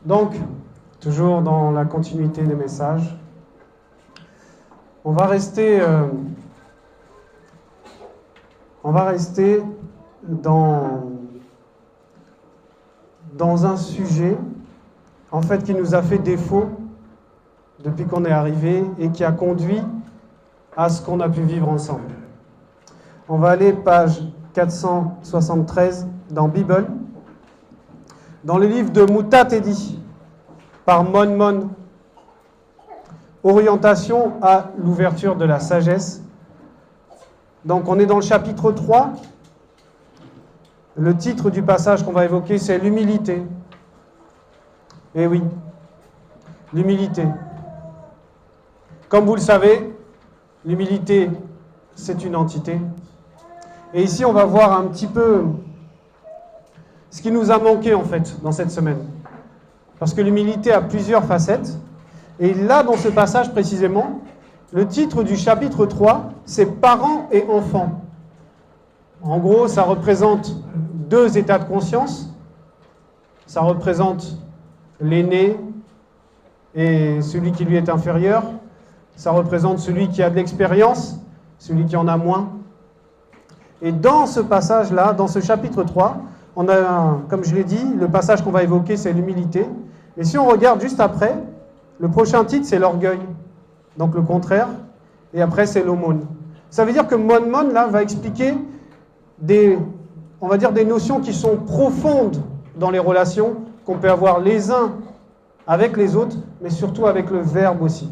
Donc, toujours dans la continuité des messages, on va rester dans un sujet, en fait, qui nous a fait défaut depuis qu'on est arrivé et qui a conduit à ce qu'on a pu vivre ensemble. On va aller page 473 dans Bible, dans le livre de Mouta Tedi, par Mon Mon, orientation à l'ouverture de la sagesse. Donc on est dans le chapitre 3. Le titre du passage qu'on va évoquer, c'est l'humilité. Eh oui, l'humilité. Comme vous le savez, l'humilité, c'est une entité. Et ici, on va voir un petit peu ce qui nous a manqué, en fait, dans cette semaine. Parce que l'humilité a plusieurs facettes. Et là, dans ce passage précisément, le titre du chapitre 3, c'est « Parents et enfants ». En gros, ça représente deux états de conscience. Ça représente l'aîné et celui qui lui est inférieur. Ça représente celui qui a de l'expérience, celui qui en a moins. Et dans ce passage-là, dans ce chapitre 3, on a, comme je l'ai dit, le passage qu'on va évoquer, c'est l'humilité. Et si on regarde juste après, le prochain titre, c'est l'orgueil. Donc le contraire. Et après, c'est l'aumône. Ça veut dire que Mon Mon, là, va expliquer des notions qui sont profondes dans les relations qu'on peut avoir les uns avec les autres, mais surtout avec le verbe aussi.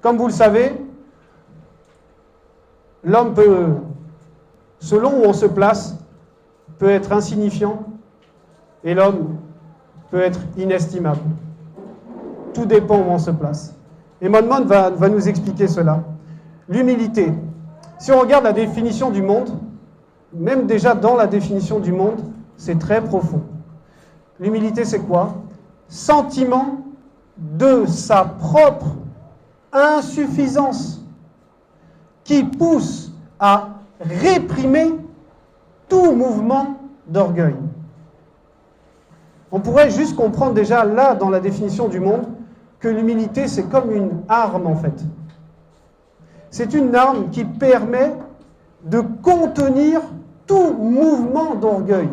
Comme vous le savez, l'homme peut, selon où on se place, peut être insignifiant et l'homme peut être inestimable. Tout dépend où on se place. Et Mon Mon va nous expliquer cela. L'humilité. Si on regarde la définition du monde, même déjà dans la définition du monde, c'est très profond. L'humilité, c'est quoi? Sentiment de sa propre insuffisance qui pousse à réprimer tout mouvement d'orgueil. On pourrait juste comprendre déjà là, dans la définition du monde, que l'humilité, c'est comme une arme en fait. C'est une arme qui permet de contenir tout mouvement d'orgueil,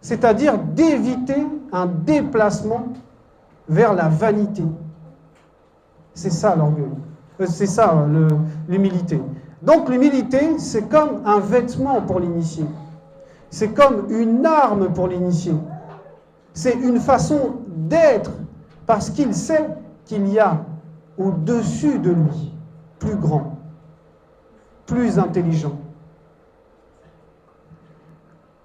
c'est-à-dire d'éviter un déplacement vers la vanité. C'est ça l'orgueil. C'est ça l'humilité. Donc l'humilité, c'est comme un vêtement pour l'initié. C'est comme une arme pour l'initié. C'est une façon d'être parce qu'il sait qu'il y a au-dessus de lui, plus grand, plus intelligent.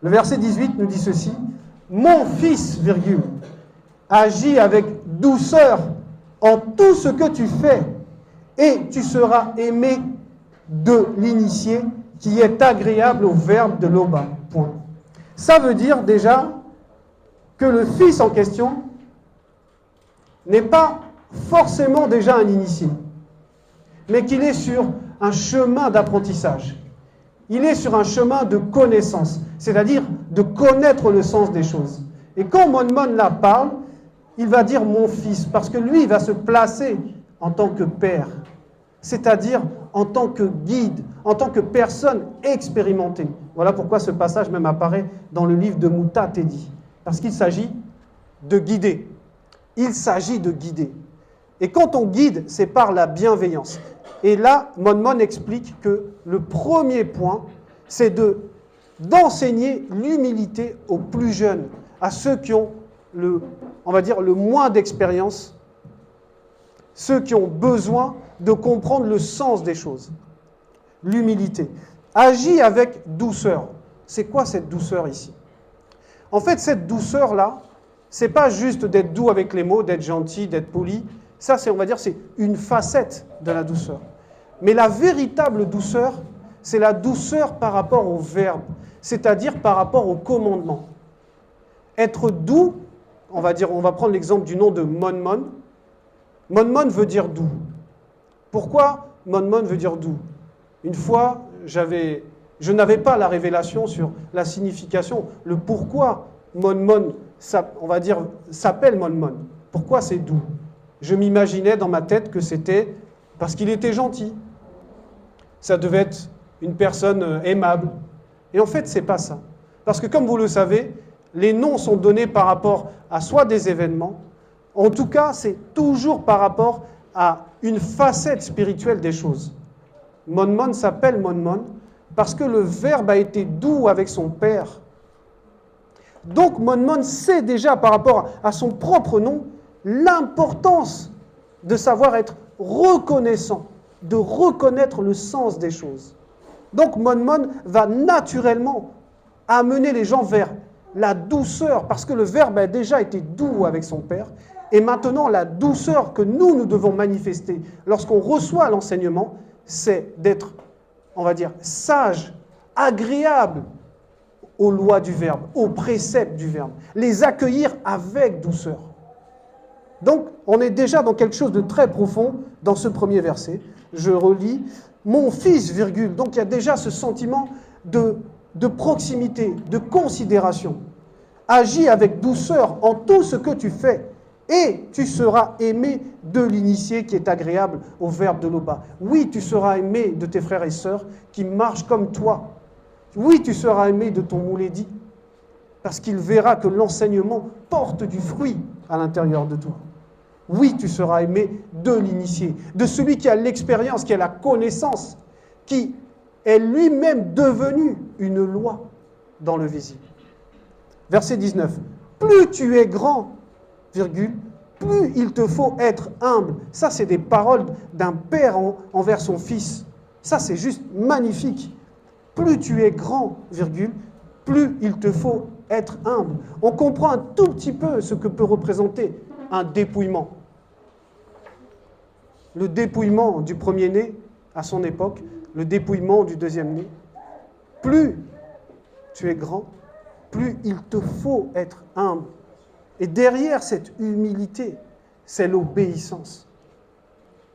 Le verset 18 nous dit ceci. « Mon fils, virgule, agis avec douceur en tout ce que tu fais, et tu seras aimé de l'initié qui est agréable au verbe de l'Oba. » Point. Ça veut dire déjà que le fils en question n'est pas forcément déjà un initié, mais qu'il est sur un chemin d'apprentissage. Il est sur un chemin de connaissance, c'est-à-dire de connaître le sens des choses. Et quand Mon Mon là parle, il va dire mon fils, parce que lui, il va se placer en tant que père, c'est-à-dire en tant que guide, en tant que personne expérimentée. Voilà pourquoi ce passage même apparaît dans le livre de Mouta Tedi, parce qu'il s'agit de guider. Il s'agit de guider. Et quand on guide, c'est par la bienveillance. Et là, Mon Mon explique que le premier point, c'est d'enseigner l'humilité aux plus jeunes, à ceux qui ont le moins d'expérience, ceux qui ont besoin de comprendre le sens des choses. L'humilité. Agis avec douceur. C'est quoi cette douceur ici? En fait, cette douceur-là, c'est pas juste d'être doux avec les mots, d'être gentil, d'être poli. Ça, c'est une facette de la douceur. Mais la véritable douceur, c'est la douceur par rapport au verbe, c'est-à-dire par rapport au commandement. Être doux, on va prendre l'exemple du nom de Mon Mon. Mon Mon veut dire doux. Pourquoi Mon Mon veut dire doux? Une fois, je n'avais pas la révélation sur la signification, le pourquoi Mon Mon on va dire, s'appelle Mon. Pourquoi c'est doux? Je m'imaginais dans ma tête que c'était parce qu'il était gentil. Ça devait être une personne aimable. Et en fait, c'est pas ça. Parce que comme vous le savez, les noms sont donnés par rapport à soit des événements, en tout cas, c'est toujours par rapport à une facette spirituelle des choses. Mon s'appelle Mon parce que le Verbe a été doux avec son Père. Donc Mon sait déjà par rapport à son propre nom l'importance de savoir être reconnaissant, de reconnaître le sens des choses. Donc Mon va naturellement amener les gens vers la douceur, parce que le Verbe a déjà été doux avec son Père, et maintenant la douceur que nous devons manifester lorsqu'on reçoit l'enseignement, c'est d'être, on va dire, sage, agréable aux lois du Verbe, aux préceptes du Verbe, les accueillir avec douceur. Donc, on est déjà dans quelque chose de très profond dans ce premier verset. Je relis, mon fils, virgule. Donc, il y a déjà ce sentiment de proximité, de considération. Agis avec douceur en tout ce que tu fais, et tu seras aimé de l'initié qui est agréable au Verbe de Loba. Oui, tu seras aimé de tes frères et sœurs qui marchent comme toi. Oui, tu seras aimé de ton moulédi, parce qu'il verra que l'enseignement porte du fruit à l'intérieur de toi. Oui, tu seras aimé de l'initié, de celui qui a l'expérience, qui a la connaissance, qui est lui-même devenu une loi dans le visible. Verset 19. Plus tu es grand, virgule, plus il te faut être humble. Ça, c'est des paroles d'un père envers son fils. Ça, c'est juste magnifique. Plus tu es grand, virgule, plus il te faut être humble. On comprend un tout petit peu ce que peut représenter un dépouillement. Le dépouillement du premier-né à son époque, le dépouillement du deuxième-né. Plus tu es grand, plus il te faut être humble. Et derrière cette humilité, c'est l'obéissance.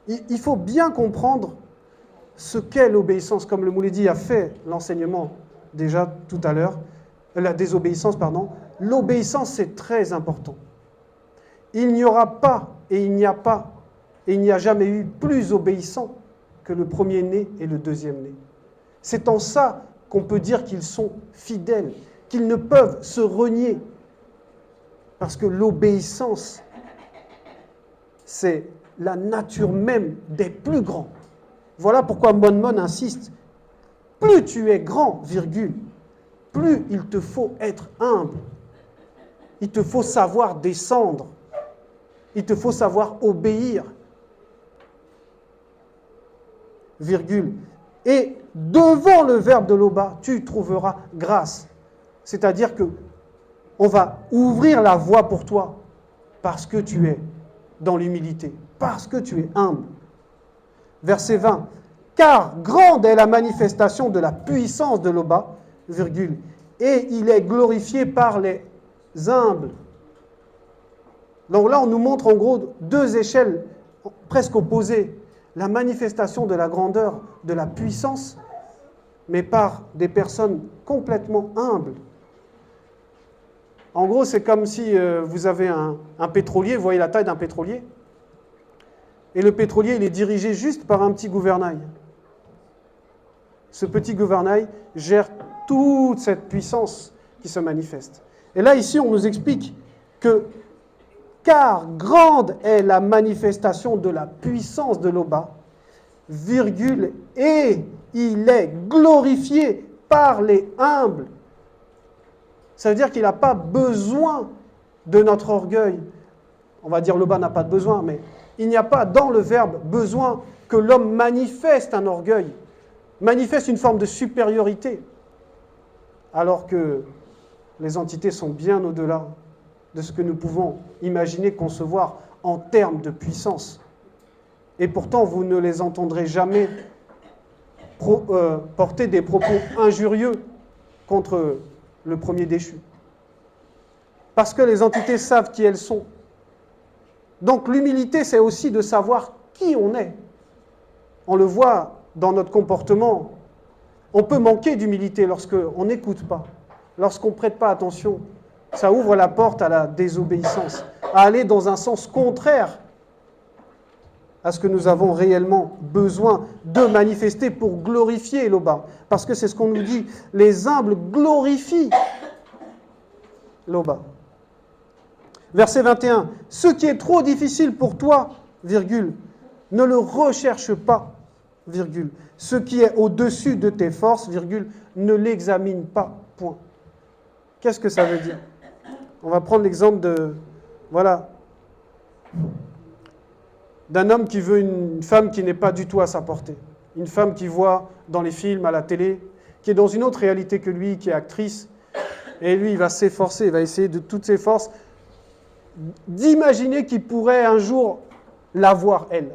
Il faut bien comprendre ce qu'est l'obéissance, comme le Mouledi a fait l'enseignement déjà tout à l'heure, la désobéissance, pardon. L'obéissance, c'est très important. Il n'y aura pas, et il n'y a pas, et il n'y a jamais eu plus obéissant que le premier-né et le deuxième-né. C'est en ça qu'on peut dire qu'ils sont fidèles, qu'ils ne peuvent se renier. Parce que l'obéissance, c'est la nature même des plus grands. Voilà pourquoi Mon insiste. Plus tu es grand, virgule, plus il te faut être humble. Il te faut savoir descendre. Il te faut savoir obéir. Virgule. Et devant le Verbe de Loba, tu trouveras grâce. C'est-à-dire que on va ouvrir la voie pour toi parce que tu es dans l'humilité, parce que tu es humble. Verset 20. Car grande est la manifestation de la puissance de Loba, virgule, et il est glorifié par les humbles. Donc là, on nous montre en gros deux échelles presque opposées. La manifestation de la grandeur, de la puissance, mais par des personnes complètement humbles. En gros, c'est comme si vous avez un pétrolier, vous voyez la taille d'un pétrolier, et le pétrolier, il est dirigé juste par un petit gouvernail. Ce petit gouvernail gère toute cette puissance qui se manifeste. Et là, ici, on nous explique que car grande est la manifestation de la puissance de Loba, virgule, et il est glorifié par les humbles. Ça veut dire qu'il n'a pas besoin de notre orgueil. On va dire Loba n'a pas de besoin, mais il n'y a pas dans le Verbe besoin que l'homme manifeste un orgueil, manifeste une forme de supériorité, alors que les entités sont bien au-delà de ce que nous pouvons imaginer, concevoir en termes de puissance. Et pourtant, vous ne les entendrez jamais porter des propos injurieux contre le premier déchu. Parce que les entités savent qui elles sont. Donc l'humilité, c'est aussi de savoir qui on est. On le voit dans notre comportement. On peut manquer d'humilité lorsqu'on n'écoute pas, lorsqu'on ne prête pas attention ça ouvre la porte à la désobéissance, à aller dans un sens contraire à ce que nous avons réellement besoin de manifester pour glorifier l'Oba. Parce que c'est ce qu'on nous dit, les humbles glorifient l'Oba. Verset 21, ce qui est trop difficile pour toi, virgule, ne le recherche pas, virgule. Ce qui est au-dessus de tes forces, virgule, ne l'examine pas, point. Qu'est-ce que ça veut dire? On va prendre l'exemple d'un homme qui veut une femme qui n'est pas du tout à sa portée. Une femme qu'il voit dans les films, à la télé, qui est dans une autre réalité que lui, qui est actrice. Et lui, il va s'efforcer, il va essayer de toutes ses forces d'imaginer qu'il pourrait un jour la voir, elle.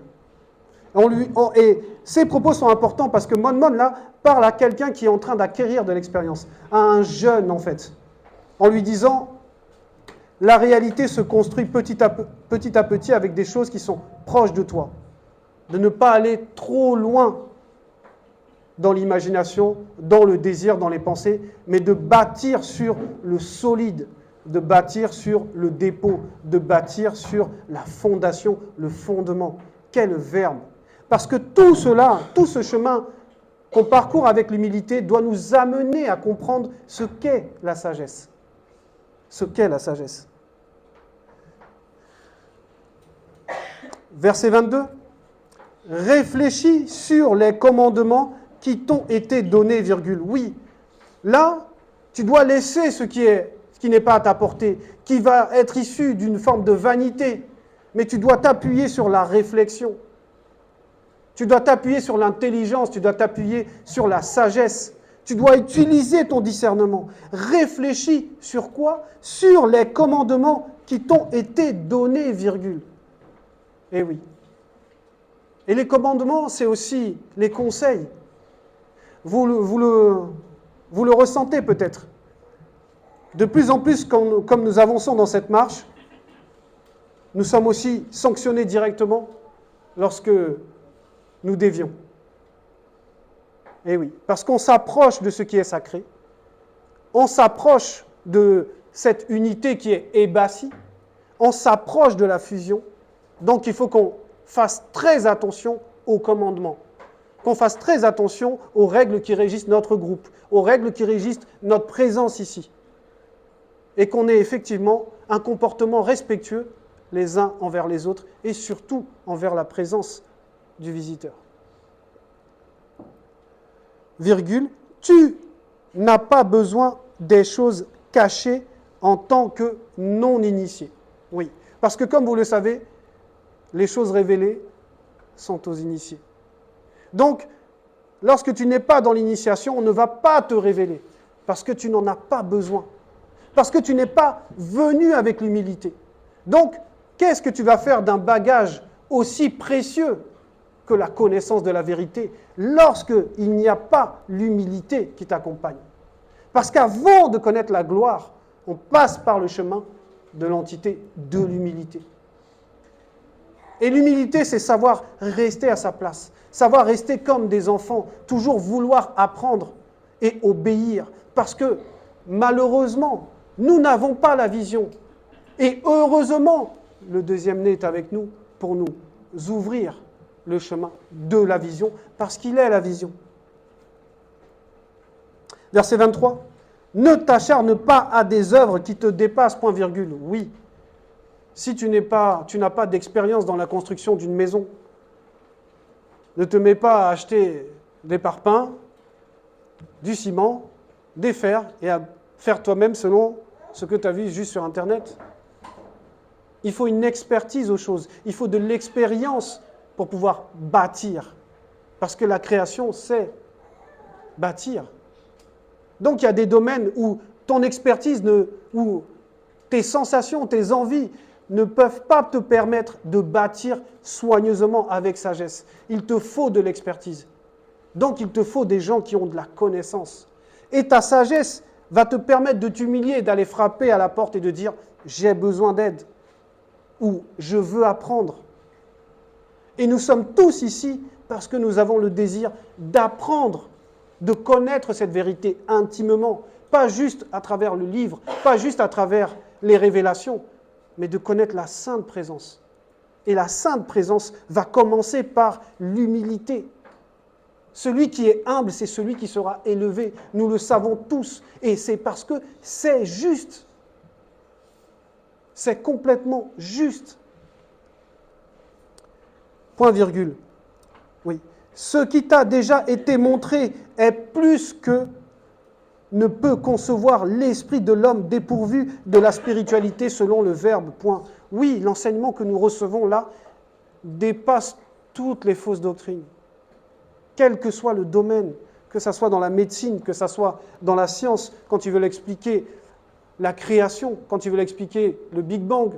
Et ces propos sont importants parce que Mon, là, parle à quelqu'un qui est en train d'acquérir de l'expérience, à un jeune, en fait, en lui disant, la réalité se construit petit à petit avec des choses qui sont proches de toi. De ne pas aller trop loin dans l'imagination, dans le désir, dans les pensées, mais de bâtir sur le solide, de bâtir sur le dépôt, de bâtir sur la fondation, le fondement. Quel verbe! Parce que tout cela, tout ce chemin qu'on parcourt avec l'humilité doit nous amener à comprendre ce qu'est la sagesse. Ce qu'est la sagesse. Verset 22. Réfléchis sur les commandements qui t'ont été donnés, virgule. Oui, là, tu dois laisser ce qui n'est pas à ta portée, qui va être issu d'une forme de vanité, mais tu dois t'appuyer sur la réflexion. Tu dois t'appuyer sur l'intelligence, tu dois t'appuyer sur la sagesse. Tu dois utiliser ton discernement. Réfléchis sur quoi? Sur les commandements qui t'ont été donnés, virgule. Eh oui. Et les commandements, c'est aussi les conseils. Vous le ressentez peut-être. De plus en plus, comme nous avançons dans cette marche, nous sommes aussi sanctionnés directement lorsque nous dévions. Eh oui, parce qu'on s'approche de ce qui est sacré, on s'approche de cette unité qui est ébassie, on s'approche de la fusion, donc il faut qu'on fasse très attention aux commandements, qu'on fasse très attention aux règles qui régissent notre groupe, aux règles qui régissent notre présence ici, et qu'on ait effectivement un comportement respectueux les uns envers les autres, et surtout envers la présence du visiteur. Virgule, tu n'as pas besoin des choses cachées en tant que non-initié. Oui, parce que comme vous le savez, les choses révélées sont aux initiés. Donc, lorsque tu n'es pas dans l'initiation, on ne va pas te révéler, parce que tu n'en as pas besoin, parce que tu n'es pas venu avec l'humilité. Donc, qu'est-ce que tu vas faire d'un bagage aussi précieux que la connaissance de la vérité lorsqu'il n'y a pas l'humilité qui t'accompagne? Parce qu'avant de connaître la gloire, on passe par le chemin de l'entité de l'humilité. Et l'humilité, c'est savoir rester à sa place, savoir rester comme des enfants, toujours vouloir apprendre et obéir. Parce que, malheureusement, nous n'avons pas la vision. Et heureusement, le deuxième né est avec nous pour nous ouvrir le chemin de la vision, parce qu'il est la vision. Verset 23. Ne t'acharne pas à des œuvres qui te dépassent, point virgule. Oui, si tu n'as pas d'expérience dans la construction d'une maison, ne te mets pas à acheter des parpaings, du ciment, des fers, et à faire toi-même selon ce que tu as vu juste sur Internet. Il faut une expertise aux choses, il faut de l'expérience pour pouvoir bâtir. Parce que la création, c'est bâtir. Donc il y a des domaines où ton expertise, où tes sensations, tes envies ne peuvent pas te permettre de bâtir soigneusement avec sagesse. Il te faut de l'expertise. Donc il te faut des gens qui ont de la connaissance. Et ta sagesse va te permettre de t'humilier, d'aller frapper à la porte et de dire « j'ai besoin d'aide » ou « je veux apprendre ». Et nous sommes tous ici parce que nous avons le désir d'apprendre, de connaître cette vérité intimement, pas juste à travers le livre, pas juste à travers les révélations, mais de connaître la sainte présence. Et la sainte présence va commencer par l'humilité. Celui qui est humble, c'est celui qui sera élevé. Nous le savons tous. Et c'est parce que c'est juste. C'est complètement juste. Point virgule. Oui. Ce qui t'a déjà été montré est plus que ne peut concevoir l'esprit de l'homme dépourvu de la spiritualité selon le Verbe. Point. Oui, l'enseignement que nous recevons là dépasse toutes les fausses doctrines. Quel que soit le domaine, que ce soit dans la médecine, que ce soit dans la science, quand tu veux l'expliquer, la création, quand tu veux l'expliquer, le Big Bang,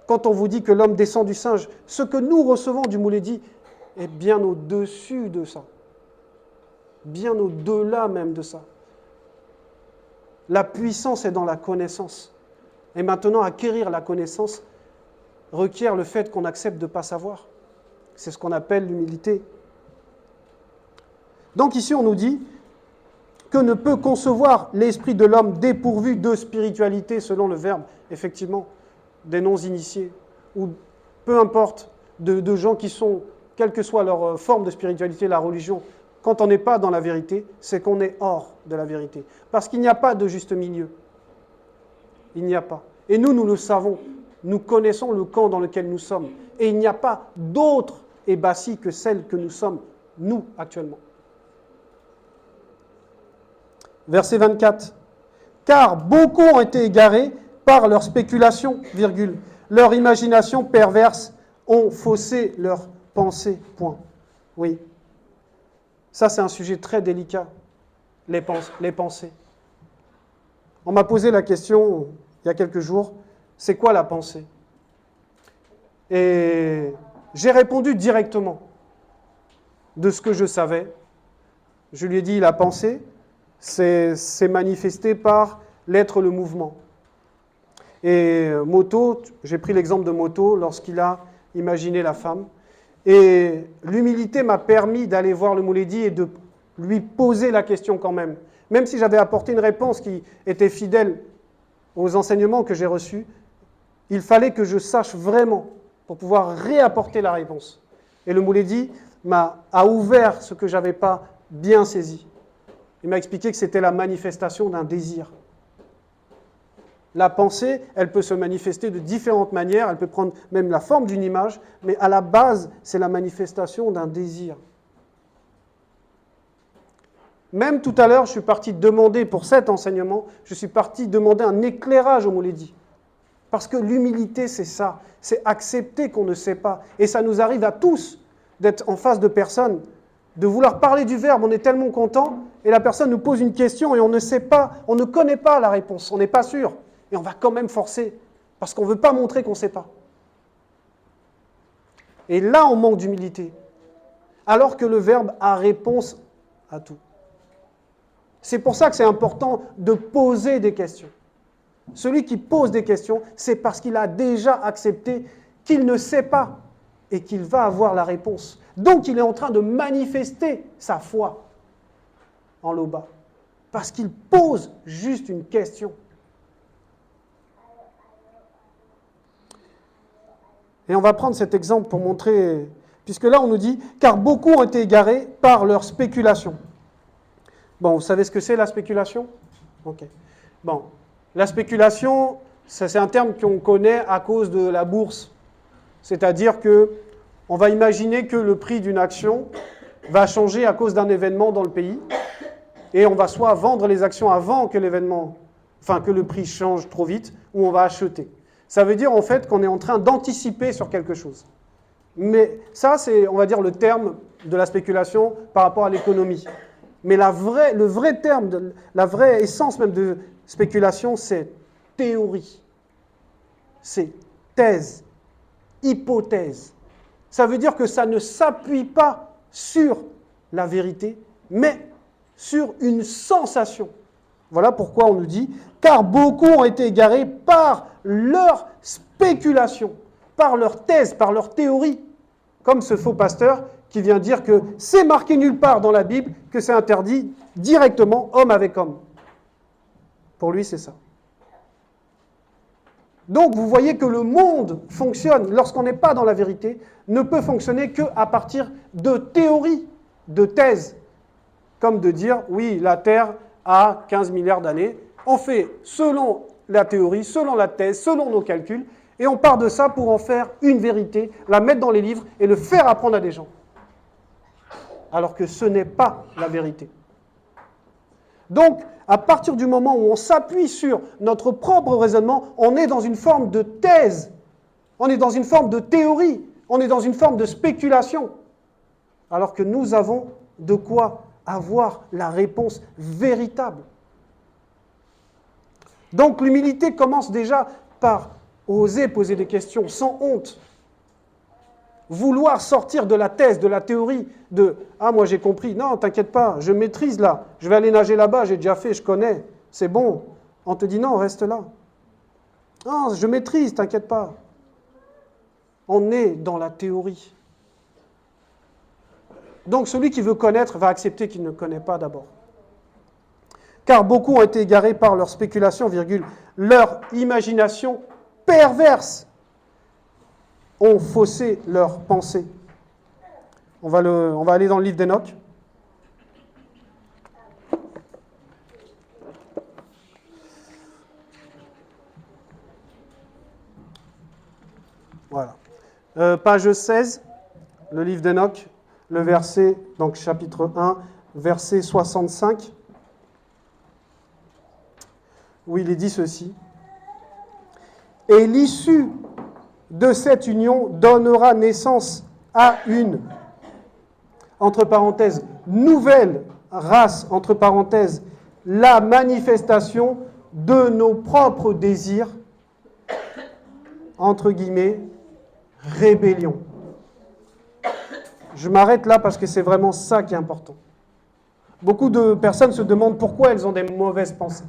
quand on vous dit que l'homme descend du singe, ce que nous recevons du Mouledi est bien au-dessus de ça, bien au-delà même de ça. La puissance est dans la connaissance. Et maintenant, acquérir la connaissance requiert le fait qu'on accepte de ne pas savoir. C'est ce qu'on appelle l'humilité. Donc ici, on nous dit que ne peut concevoir l'esprit de l'homme dépourvu de spiritualité selon le Verbe, effectivement, des non-initiés, ou peu importe, de gens qui sont, quelle que soit leur forme de spiritualité, la religion, quand on n'est pas dans la vérité, c'est qu'on est hors de la vérité. Parce qu'il n'y a pas de juste milieu. Il n'y a pas. Et nous le savons. Nous connaissons le camp dans lequel nous sommes. Et il n'y a pas d'autre ébassie que celle que nous sommes, nous, actuellement. Verset 24. Car beaucoup ont été égarés par leur spéculation, virgule. Leur imagination perverse ont faussé leur pensée, point. Oui. Ça, c'est un sujet très délicat, les pensées. On m'a posé la question, il y a quelques jours, c'est quoi la pensée? Et j'ai répondu directement de ce que je savais. Je lui ai dit, la pensée, c'est manifesté par l'être, le mouvement. Et Moto, j'ai pris l'exemple de Moto lorsqu'il a imaginé la femme. Et l'humilité m'a permis d'aller voir le Mouledi et de lui poser la question quand même. Même si j'avais apporté une réponse qui était fidèle aux enseignements que j'ai reçus, il fallait que je sache vraiment pour pouvoir réapporter la réponse. Et le Mouledi a ouvert ce que je n'avais pas bien saisi. Il m'a expliqué que c'était la manifestation d'un désir. La pensée, elle peut se manifester de différentes manières, elle peut prendre même la forme d'une image, mais à la base, c'est la manifestation d'un désir. Même tout à l'heure, je suis parti demander, pour cet enseignement, je suis parti demander un éclairage au Mouledi. Parce que l'humilité, c'est ça, c'est accepter qu'on ne sait pas. Et ça nous arrive à tous d'être en face de personnes, de vouloir parler du Verbe, on est tellement content, et la personne nous pose une question et on ne sait pas, on ne connaît pas la réponse, on n'est pas sûr. Et on va quand même forcer, parce qu'on ne veut pas montrer qu'on ne sait pas. Et là, on manque d'humilité. Alors que le Verbe a réponse à tout. C'est pour ça que c'est important de poser des questions. Celui qui pose des questions, c'est parce qu'il a déjà accepté qu'il ne sait pas et qu'il va avoir la réponse. Donc, il est en train de manifester sa foi en l'Oba. Parce qu'il pose juste une question. Et on va prendre cet exemple pour montrer, puisque là on nous dit, car beaucoup ont été égarés par leur spéculation. Bon, vous savez ce que c'est la spéculation? Ok. Bon, la spéculation, c'est un terme qu'on connaît à cause de la bourse. C'est-à-dire que on va imaginer que le prix d'une action va changer à cause d'un événement dans le pays, et on va soit vendre les actions avant que l'événement, enfin que le prix change trop vite, ou on va acheter. Ça veut dire en fait qu'on est en train d'anticiper sur quelque chose. Mais ça, c'est, on va dire, le terme de la spéculation par rapport à l'économie. Mais le vrai terme, la vraie essence même de spéculation, c'est théorie. C'est thèse, hypothèse. Ça veut dire que ça ne s'appuie pas sur la vérité, mais sur une sensation. Voilà pourquoi on nous dit « Car beaucoup ont été égarés par leur spéculation, par leur thèse, par leur théorie. » Comme ce faux pasteur qui vient dire que c'est marqué nulle part dans la Bible que c'est interdit directement homme avec homme. Pour lui, c'est ça. Donc, vous voyez que le monde fonctionne, lorsqu'on n'est pas dans la vérité, ne peut fonctionner qu'à partir de théories, de thèses. Comme de dire, oui, la Terre a 15 milliards d'années. On fait selon la théorie, selon la thèse, selon nos calculs, et on part de ça pour en faire une vérité, la mettre dans les livres et le faire apprendre à des gens. Alors que ce n'est pas la vérité. Donc, à partir du moment où on s'appuie sur notre propre raisonnement, on est dans une forme de thèse, on est dans une forme de théorie, on est dans une forme de spéculation, alors que nous avons de quoi avoir la réponse véritable. Donc l'humilité commence déjà par oser poser des questions sans honte. Vouloir sortir de la thèse, de la théorie, de « Ah, moi j'ai compris, non, t'inquiète pas, je maîtrise là, je vais aller nager là-bas, j'ai déjà fait, je connais, c'est bon. » On te dit « Non, reste là. » « Non, je maîtrise, t'inquiète pas. » On est dans la théorie. Donc celui qui veut connaître va accepter qu'il ne connaît pas d'abord. Car beaucoup ont été égarés par leur spéculation, leur imagination perverse ont faussé leurs pensées. On va aller dans le livre d'Enoch. Voilà. Page 16, le livre d'Enoch, le verset, donc chapitre 1, verset 65, où il est dit ceci. « Et l'issue de cette union donnera naissance à une, entre parenthèses, nouvelle race, entre parenthèses, la manifestation de nos propres désirs, entre guillemets, rébellion. » Je m'arrête là parce que c'est vraiment ça qui est important. Beaucoup de personnes se demandent pourquoi elles ont des mauvaises pensées.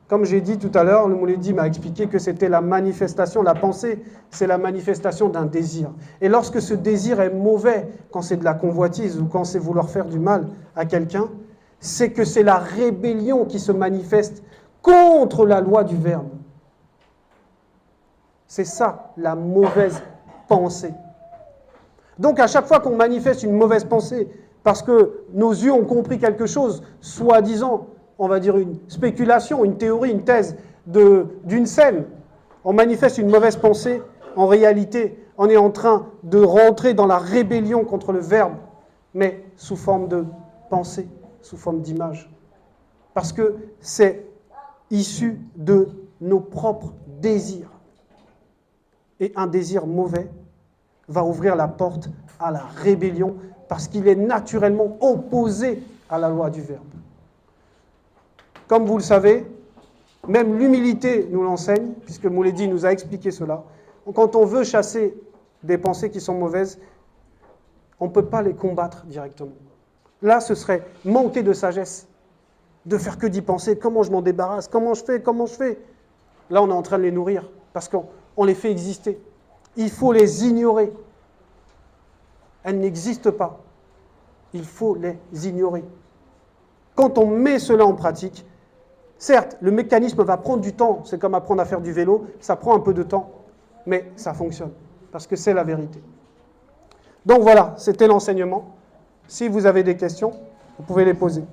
Comme j'ai dit tout à l'heure, le Mouledi m'a expliqué que c'était la manifestation, la pensée, c'est la manifestation d'un désir. Et lorsque ce désir est mauvais, quand c'est de la convoitise ou quand c'est vouloir faire du mal à quelqu'un, c'est que c'est la rébellion qui se manifeste contre la loi du Verbe. C'est ça, la mauvaise pensée. Donc à chaque fois qu'on manifeste une mauvaise pensée, parce que nos yeux ont compris quelque chose, soi-disant, on va dire une spéculation, une théorie, une thèse d'une scène, on manifeste une mauvaise pensée, en réalité, on est en train de rentrer dans la rébellion contre le Verbe, mais sous forme de pensée, sous forme d'image. Parce que c'est issu de nos propres désirs. Et un désir mauvais va ouvrir la porte à la rébellion parce qu'il est naturellement opposé à la loi du Verbe. Comme vous le savez, même l'humilité nous l'enseigne, puisque Mouledi nous a expliqué cela. Quand on veut chasser des pensées qui sont mauvaises, on ne peut pas les combattre directement. Là, ce serait manquer de sagesse, de faire que d'y penser. Comment je m'en débarrasse? Comment je fais? Là, on est en train de les nourrir, parce qu'on les fait exister. Il faut les ignorer. Elles n'existent pas. Il faut les ignorer. Quand on met cela en pratique, certes, le mécanisme va prendre du temps. C'est comme apprendre à faire du vélo. Ça prend un peu de temps, mais ça fonctionne, parce que c'est la vérité. Donc voilà, c'était l'enseignement. Si vous avez des questions, vous pouvez les poser.